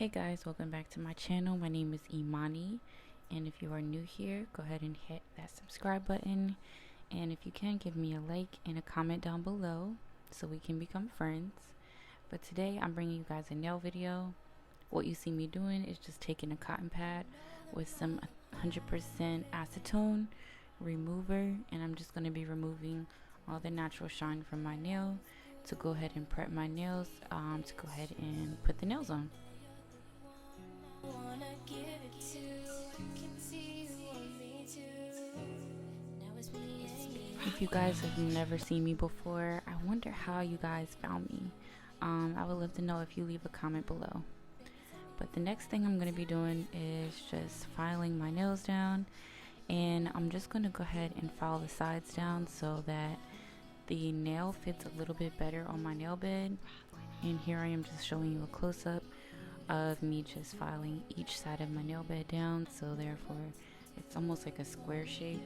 Hey guys, welcome back to my channel. My name is Imani, and if you are new here, go ahead and hit that subscribe button, and if you can, give me a like and a comment down below so we can become friends. But today I'm bringing you guys a nail video. What you see me doing is just taking a cotton pad with some 100% acetone remover, and I'm just going to be removing all the natural shine from my nail to go ahead and prep my nails, to go ahead and put the nails on. If you guys have never seen me before, I wonder how you guys found me. I would love to know if you leave a comment below. But the next thing I'm going to be doing is just filing my nails down, and I'm just going to go ahead and file the sides down so that the nail fits a little bit better on my nail bed. And here I am just showing you a close-up of me just filing each side of my nail bed down, so therefore it's almost like a square shape,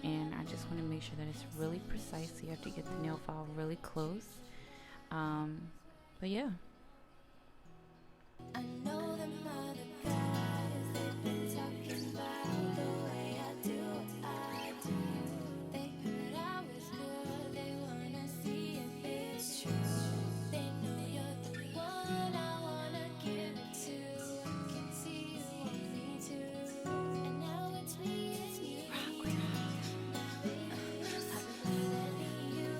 and I just want to make sure that it's really precise, so you have to get the nail file really close. But yeah. I know them other guys, they've been talking about the way I do what I do. They heard I was good, they wanna see if it's true. They know you're the one I wanna give it to. I can see you want me to. And now it's me, it's me. Now it's letting you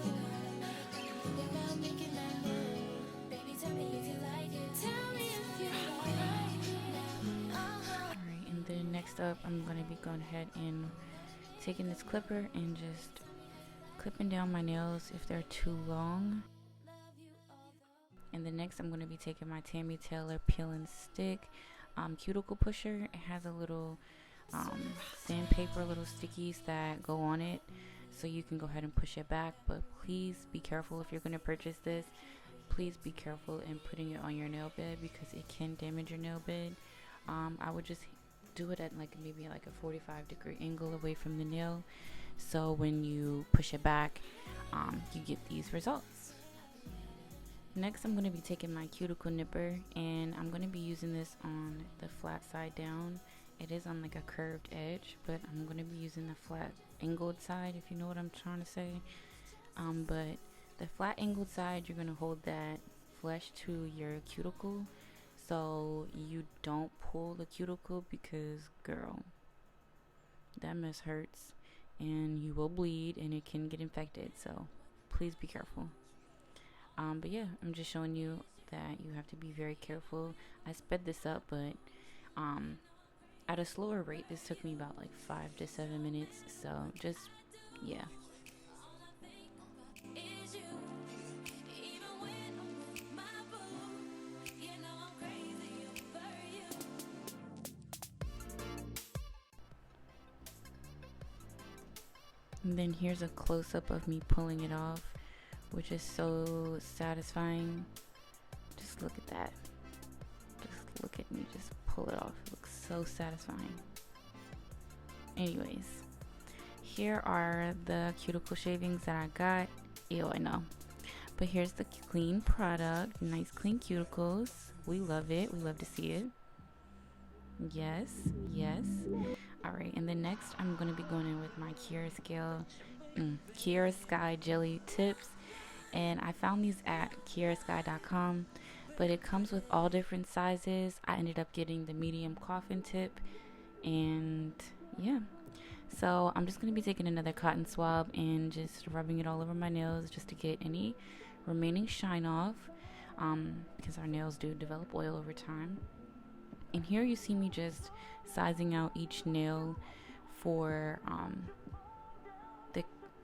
think about making that move. Baby, tell me if you like it. Tell me if you like it. Alright, and then next up, I'm gonna be going ahead and taking this clipper and just clipping down my nails if they're too long. And then next I'm going to be taking my Tammy Taylor peel and stick cuticle pusher. It has a little sandpaper, little stickies that go on it, so you can go ahead and push it back. But please be careful if you're going to purchase this. Please be careful in putting it on your nail bed because it can damage your nail bed. I would just do it at maybe a 45-degree angle away from the nail, so when you push it back, you get these results. Next, I'm going to be taking my cuticle nipper, and I'm going to be using this on the flat side down. It is on like a curved edge, but I'm going to be using the flat angled side, if you know what I'm trying to say. But the flat angled side, you're going to hold that flesh to your cuticle so you don't pull the cuticle, because girl, that mess hurts and you will bleed and it can get infected, so please be careful. But yeah, I'm just showing you that you have to be very careful. I sped this up, but at a slower rate, this took me about 5 to 7 minutes, so just yeah. And then here's a close-up of me pulling it off, which is so satisfying. Just look at that. Just look at me just pull it off. It looks so satisfying. Anyways, here are the cuticle shavings that I got. Ew, I know. But here's the clean product. Nice clean cuticles. We love it. We love to see it. Yes, yes. Alright, and then next I'm going to be going in with my Kiara Sky Jelly Tips. And I found these at kiarasky.com, but it comes with all different sizes. I ended up getting the medium coffin tip, and yeah. So I'm just going to be taking another cotton swab and just rubbing it all over my nails just to get any remaining shine off, because our nails do develop oil over time. And here you see me just sizing out each nail for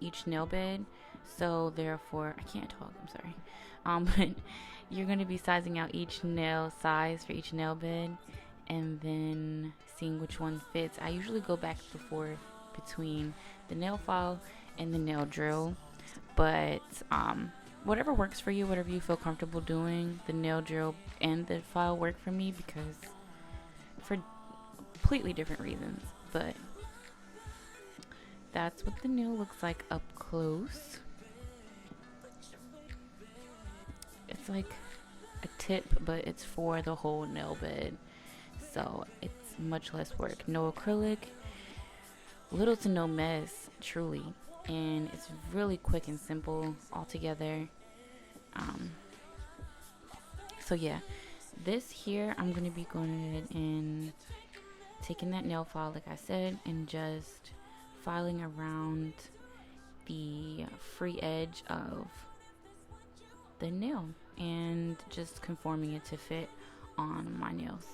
each nail bed. So therefore, I can't talk, I'm sorry. But you're going to be sizing out each nail size for each nail bed, and then seeing which one fits. I usually go back and forth between the nail file and the nail drill, but whatever works for you, whatever you feel comfortable doing. The nail drill and the file work for me because for completely different reasons, but that's what the nail looks like up close. It's like a tip, but it's for the whole nail bed. So it's much less work. No acrylic, little to no mess, truly. And it's really quick and simple altogether. Um, so yeah, this here, I'm going to be going ahead and taking that nail file, like I said, and just filing around the free edge of the nail and just conforming it to fit on my nails.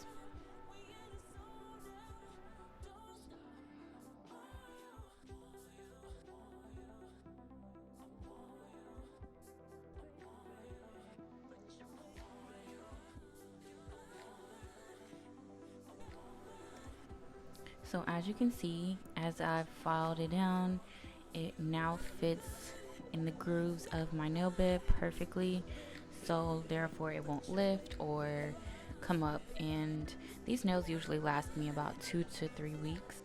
So as you can see, as I've filed it down, it now fits in the grooves of my nail bed perfectly. So therefore it won't lift or come up, and these nails usually last me about 2 to 3 weeks.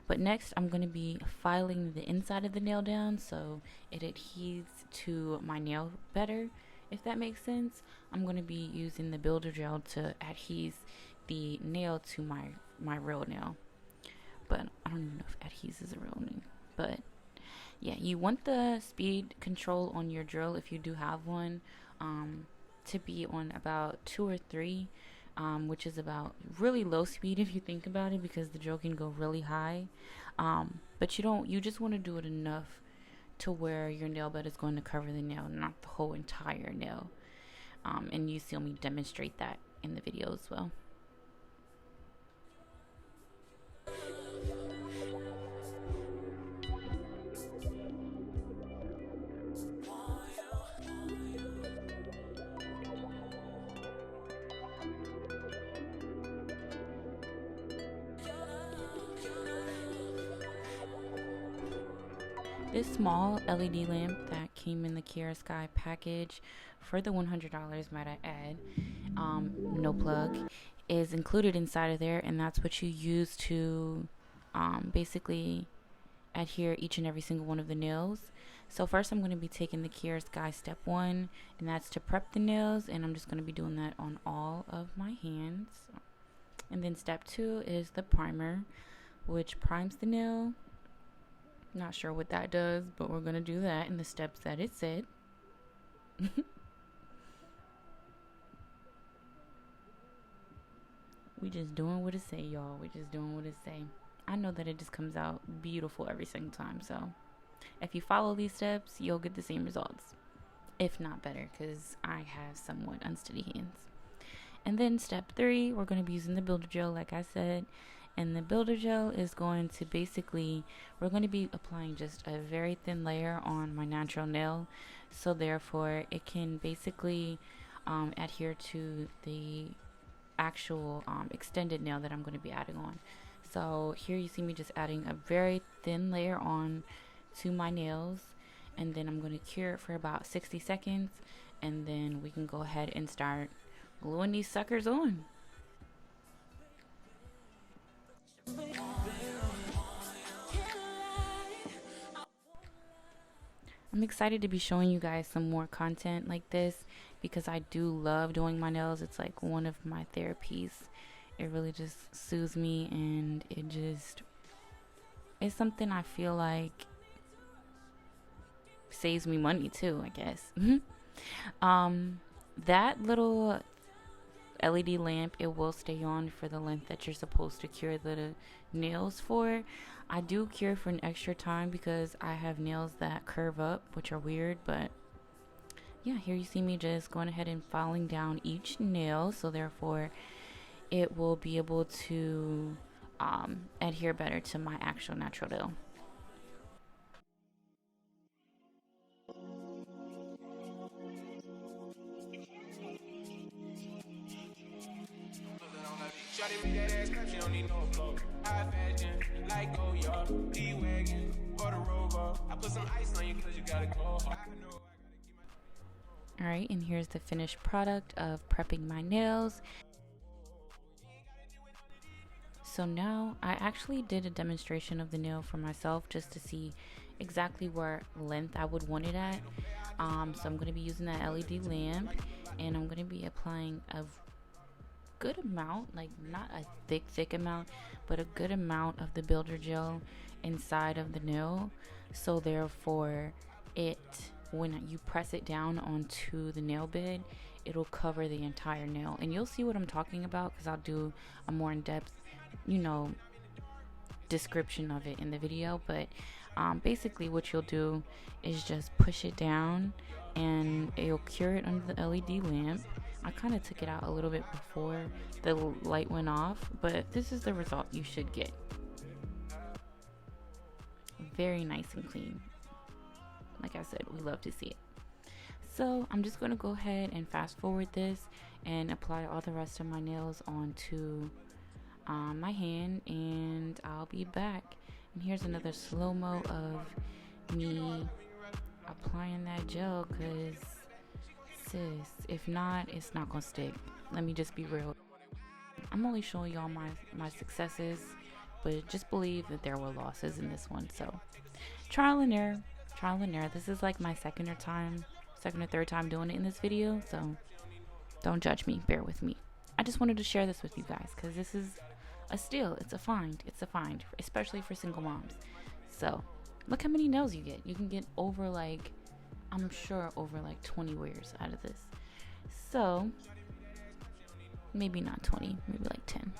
But next I'm going to be filing the inside of the nail down so it adheres to my nail better, if that makes sense. I'm going to be using the builder gel to adhere the nail to my real nail. But I don't even know if adhese is a real name. But yeah, you want the speed control on your drill, if you do have one, to be on about 2 or 3, which is about really low speed if you think about it, because the drill can go really high. But you just want to do it enough to where your nail bed is going to cover the nail, not the whole entire nail. And you see me demonstrate that in the video as well. This small LED lamp that came in the Kiara Sky package for the $100, might I add, no plug, is included inside of there, and that's what you use to basically adhere each and every single one of the nails. So first I'm going to be taking the Kiara Sky step 1, and that's to prep the nails, and I'm just going to be doing that on all of my hands. And then step 2 is the primer, which primes the nail. Not sure what that does, but we're going to do that in the steps that it said. We just doing what it say, y'all. We just doing what it say. I know that it just comes out beautiful every single time. So if you follow these steps, you'll get the same results, if not better, because I have somewhat unsteady hands. And then step 3, we're going to be using the builder gel, like I said. And the builder gel is going to basically, we're going to be applying just a very thin layer on my natural nail, so therefore it can basically adhere to the actual extended nail that I'm going to be adding on. So here you see me just adding a very thin layer on to my nails, and then I'm going to cure it for about 60 seconds, and then we can go ahead and start gluing these suckers on. I'm excited to be showing you guys some more content like this, because I do love doing my nails. It's like one of my therapies. It really just soothes me, and it's something I feel like saves me money too, I guess. That little LED lamp, it will stay on for the length that you're supposed to cure the nails for. I do cure for an extra time because I have nails that curve up, which are weird. But yeah, here you see me just going ahead and filing down each nail, so therefore it will be able to adhere better to my actual natural nail. Shawty make that ass clap, she don't need no flow. High fashion, like Goya, D-Wagon, or the Rover. I put some ice on you cause you gotta go hard. Alright, and here's the finished product of prepping my nails. So now I actually did a demonstration of the nail for myself just to see exactly where length I would want it at. So I'm going to be using that LED lamp, and I'm going to be applying a good amount, like not a thick amount, but a good amount of the builder gel inside of the nail. So therefore it, when you press it down onto the nail bed, it'll cover the entire nail. And you'll see what I'm talking about because I'll do a more in-depth, description of it in the video. But basically what you'll do is just push it down and it'll cure it under the LED lamp. I kind of took it out a little bit before the light went off, but this is the result you should get. Very nice and clean. Like I said, we love to see it. So I'm just going to go ahead and fast forward this and apply all the rest of my nails onto my hand, and I'll be back. And here's another slow-mo of me applying that gel, because sis, if not, it's not gonna stick. Let me just be real. I'm only showing y'all my successes, but just believe that there were losses in this one. So trial and error. This is like my second or third time doing it in this video, so don't judge me, bear with me. I just wanted to share this with you guys because this is a steal. It's a find, especially for single moms. So look how many nails you get. You can get over I'm sure over 20 wears out of this. So maybe not 20, maybe 10.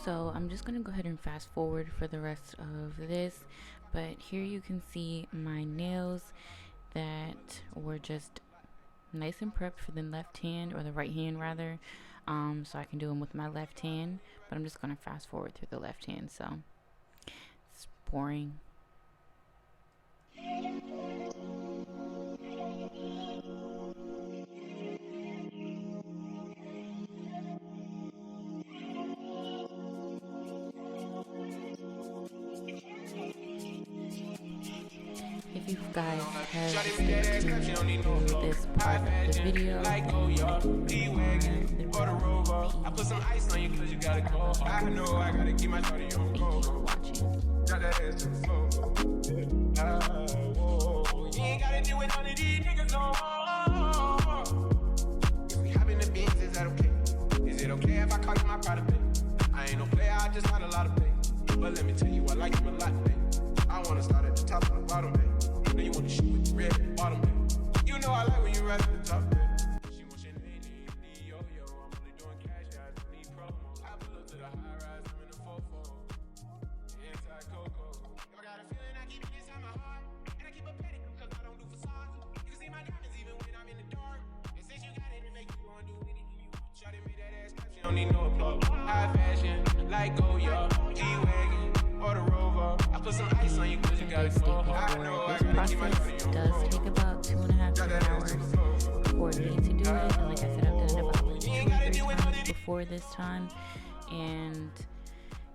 So I'm just gonna go ahead and fast forward for the rest of this, but here you can see my nails that were just nice and prepped for the left hand, or the right hand rather, so I can do them with my left hand, but I'm just gonna fast forward through the left hand, so it's boring. If you guys have stayed tuned through this part of the video, I put some ice on you cause you gotta go. I know I gotta keep my shorty on go. Got that ass to the floor. You ain't gotta deal with none of these niggas no more. If we hop in the beans, is that okay? Is it okay if I call you my pride of pay? I ain't no player, I just got a lot of pay. But let me tell you, I like you a lot, babe. I wanna start at the top and the bottom, babe. Then you wanna shoot with the red at the bottom, babe. You know I like when you ride at the top, babe. She wants your name, yo. I'm only doing cash, guys, don't need promo. I pull up to the high rise, I'm in the 4-4. Anti-Coco. Y'all got a feeling I keep it inside my heart. And I keep a petty, cause I don't do facades. You can see my diamonds even when I'm in the dark. And since you got it, it make you wanna do anything you want. Shawty made that ass clap, she don't need no applause. High fashion, like Goya, G-Wagon, or the Rover. I put some ice on you cause you gotta go. I know I gotta keep my shorty on does take about 2.5 to 3 hours for me to do it, and like I said, I've done it about 2 or 3 times before this time, and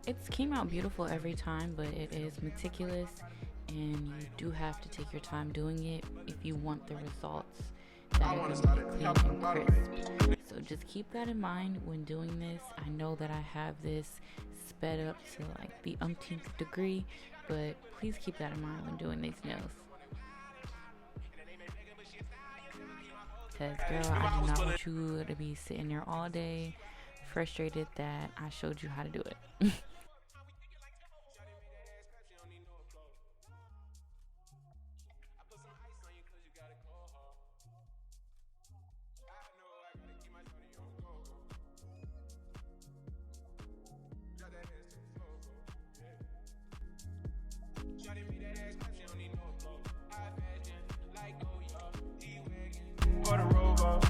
it came out beautiful every time, but it is meticulous, and you do have to take your time doing it if you want the results that are going to be clean and crisp. So just keep that in mind when doing this. I know that I have this sped up to the umpteenth degree, but please keep that in mind when doing these nails. Because girl, I do not want you to be sitting there all day frustrated that I showed you how to do it.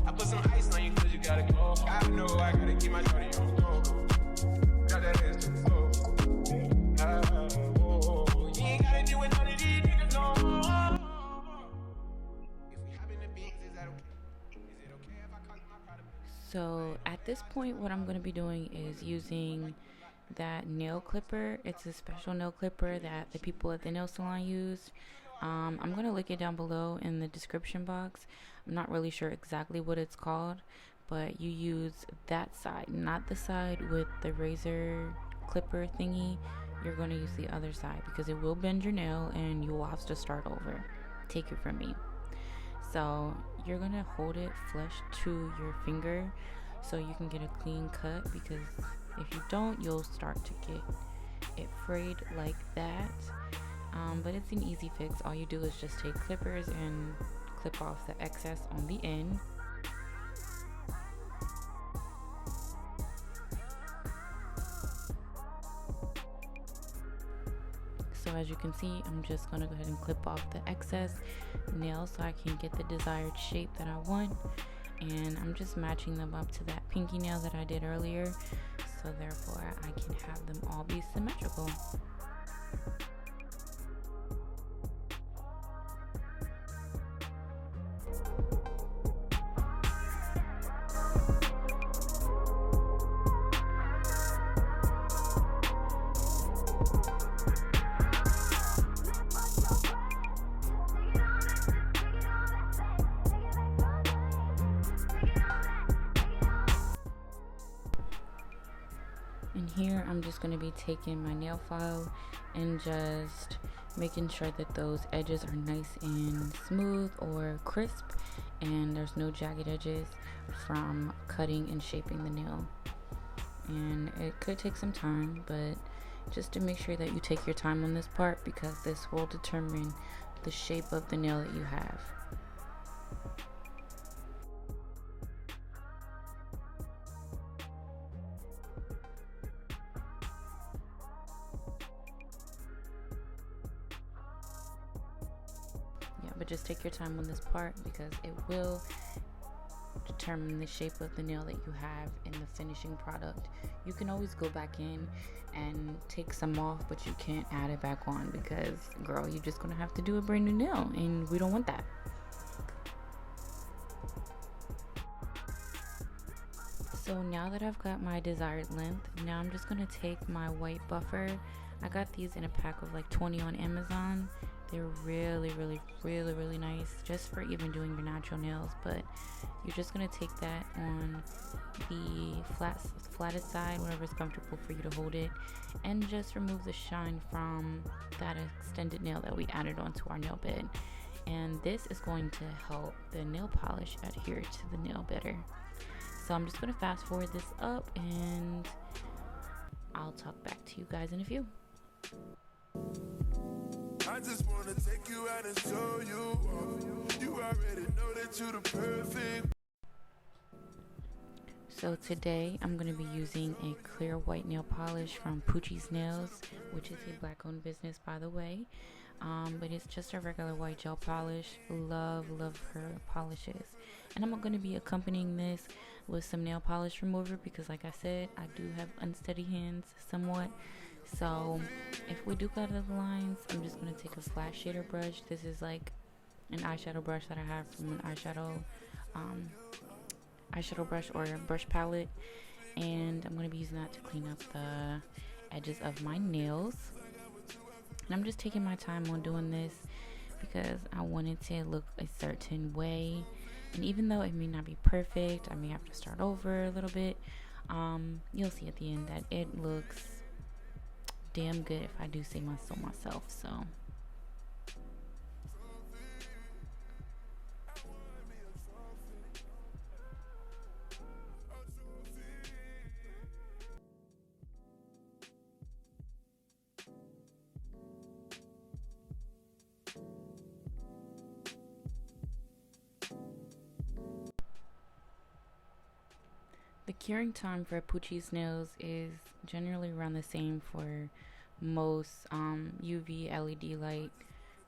I put some ice on you cause you gotta go. I know I gotta keep my shorty on go. Got that ass to the floor. You ain't gotta deal with none of these niggas no more. If we hop in the beans, is that okay? Is it okay if I call you my pride of pay? So at this point, what I'm going to be doing is using that nail clipper. It's a special nail clipper that the people at the nail salon use. I'm gonna link it down below in the description box. I'm not really sure exactly what it's called, but you use that side, not the side with the razor clipper thingy. You're going to use the other side because it will bend your nail and you will have to start over. Take it from me. So you're going to hold it flush to your finger so you can get a clean cut, because if you don't, you'll start to get it frayed like that. But it's an easy fix. All you do is just take clippers and clip off the excess on the end. So as you can see, I'm just going to go ahead and clip off the excess nail so I can get the desired shape that I want. And I'm just matching them up to that pinky nail that I did earlier, so therefore I can have them all be symmetrical. And here I'm just going to be taking my nail file and just making sure that those edges are nice and smooth or crisp and there's no jagged edges from cutting and shaping the nail. And it could take some time, but just to make sure that you take your time on this part, because this will determine the shape of the nail that you have. But just take your time on this part because it will determine the shape of the nail that you have in the finishing product. You can always go back in and take some off, but you can't add it back on because, girl, you're just gonna have to do a brand new nail, and we don't want that. So now that I've got my desired length, now I'm just gonna take my white buffer. I got these in a pack of like 20 on Amazon. They're really nice just for even doing your natural nails. But you're just gonna take that on the flattest side, wherever it's comfortable for you to hold it, and just remove the shine from that extended nail that we added onto our nail bed. And this is going to help the nail polish adhere to the nail better. So I'm just gonna fast forward this up and I'll talk back to you guys in a few. I just wanna take you out and show you off. You already know that you're the perfect. So today I'm going to be using a clear white nail polish from Poochie's Nails, which is a black owned business, by the way. But it's just a regular white gel polish. Love her polishes. And I'm going to be accompanying this with some nail polish remover because, like I said, I do have unsteady hands somewhat. So if we do cut out the lines, I'm just going to take a flat shader brush. This is like an eyeshadow brush that I have from an eyeshadow brush or brush palette, and I'm going to be using that to clean up the edges of my nails. And I'm just taking my time on doing this because I want it to look a certain way, and even though it may not be perfect, I may have to start over a little bit. You'll see at the end that it looks damn good, if I do say so myself. So the curing time for Poochie's Nails is generally around the same for most UV LED light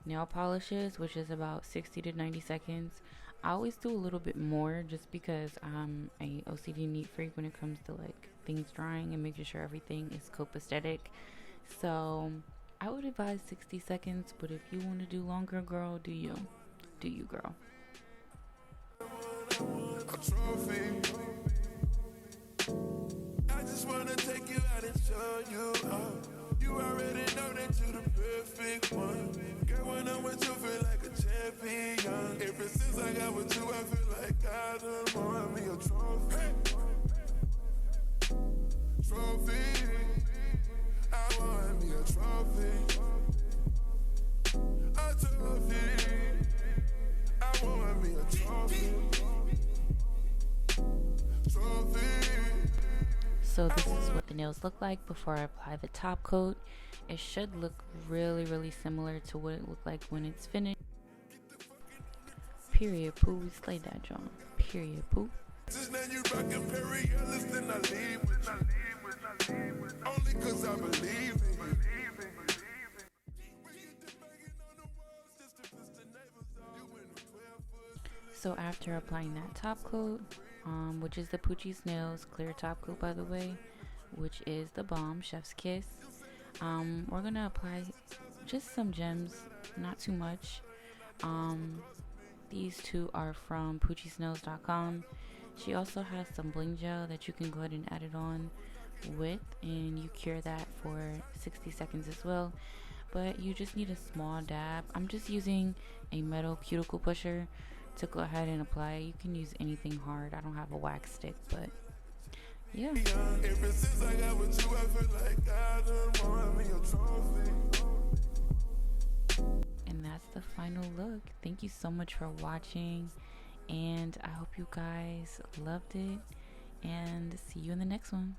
nail polishes, which is about 60 to 90 seconds. I always do a little bit more just because I'm a OCD neat freak when it comes to like things drying and making sure everything is copacetic. So I would advise 60 seconds, but if you want to do longer, girl, do you girl. A trophy. I just wanna take you out and show you up. You already know that you're the perfect one. Girl, when I'm with you, feel like a champion. Ever since I got with you, I feel like I done won me a trophy. Trophy. I want me a trophy. A trophy. I want me a trophy. Trophy. So this is what the nails look like before I apply the top coat. It should look really similar to what it looked like when it's finished. Period, poo. We slayed that, John. Period, poo. Just now you rockin' Perry Ellis, then I leave with you. Only 'cause I believe in you. So after applying that top coat, which is the Poochie Snails clear top coat, by the way, which is the bomb, Chef's Kiss, we're gonna apply just some gems, not too much. These two are from PoochieSnails.com. She also has some bling gel that you can go ahead and add it on with, and you cure that for 60 seconds as well. But you just need a small dab. I'm just using a metal cuticle pusher to go ahead and apply. You can use anything hard. I don't have a wax stick, but yeah. Ever since I got with you, I feel like I done won me a trophy. And that's the final look. Thank you so much for watching, and I hope you guys loved it, and see you in the next one.